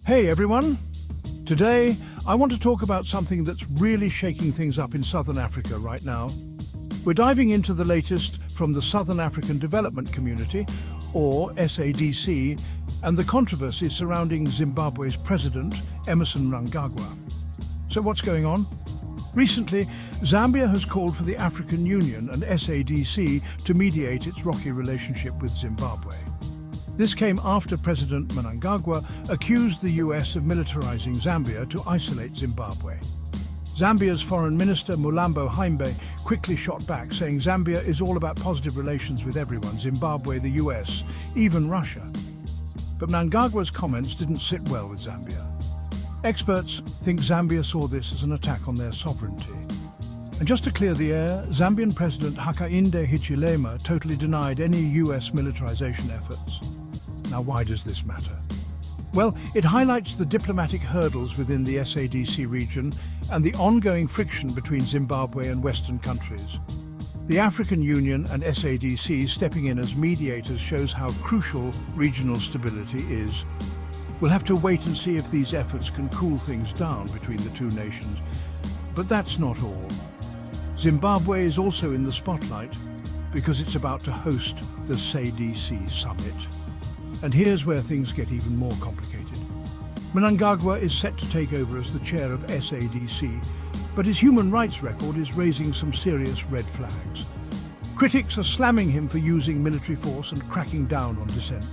Hey everyone! Today, I want to talk about something that's really shaking things up in Southern Africa right now. We're diving into the latest from the Southern African Development Community, or SADC, and the controversy surrounding Zimbabwe's president, Emmerson Mnangagwa. So what's going on? Recently, Zambia has called for the African Union and SADC to mediate its rocky relationship with Zimbabwe. This came after President Mnangagwa accused the US of militarizing Zambia to isolate Zimbabwe. Zambia's Foreign Minister Mulambo Haimbe quickly shot back, saying Zambia is all about positive relations with everyone, Zimbabwe, the US, even Russia. But Mnangagwa's comments didn't sit well with Zambia. Experts think Zambia saw this as an attack on their sovereignty. And just to clear the air, Zambian President Hakainde Hichilema totally denied any US militarization efforts. Now, why does this matter? Well, it highlights the diplomatic hurdles within the SADC region and the ongoing friction between Zimbabwe and Western countries. The African Union and SADC stepping in as mediators shows how crucial regional stability is. We'll have to wait and see if these efforts can cool things down between the two nations. But that's not all. Zimbabwe is also in the spotlight because it's about to host the SADC summit. And here's where things get even more complicated. Mnangagwa is set to take over as the chair of SADC, but his human rights record is raising some serious red flags. Critics are slamming him for using military force and cracking down on dissent.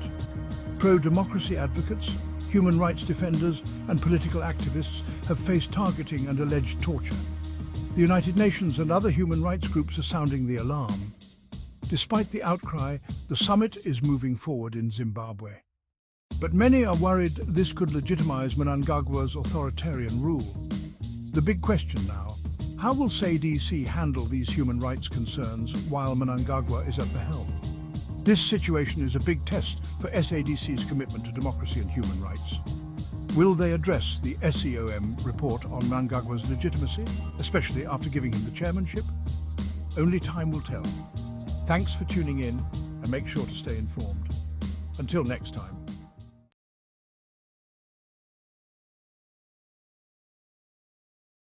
Pro-democracy advocates, human rights defenders, and political activists have faced targeting and alleged torture. The United Nations and other human rights groups are sounding the alarm. Despite the outcry, the summit is moving forward in Zimbabwe. But many are worried this could legitimize Mnangagwa's authoritarian rule. The big question now, how will SADC handle these human rights concerns while Mnangagwa is at the helm? This situation is a big test for SADC's commitment to democracy and human rights. Will they address the SEOM report on Mnangagwa's legitimacy, especially after giving him the chairmanship? Only time will tell. Thanks for tuning in, and make sure to stay informed. Until next time.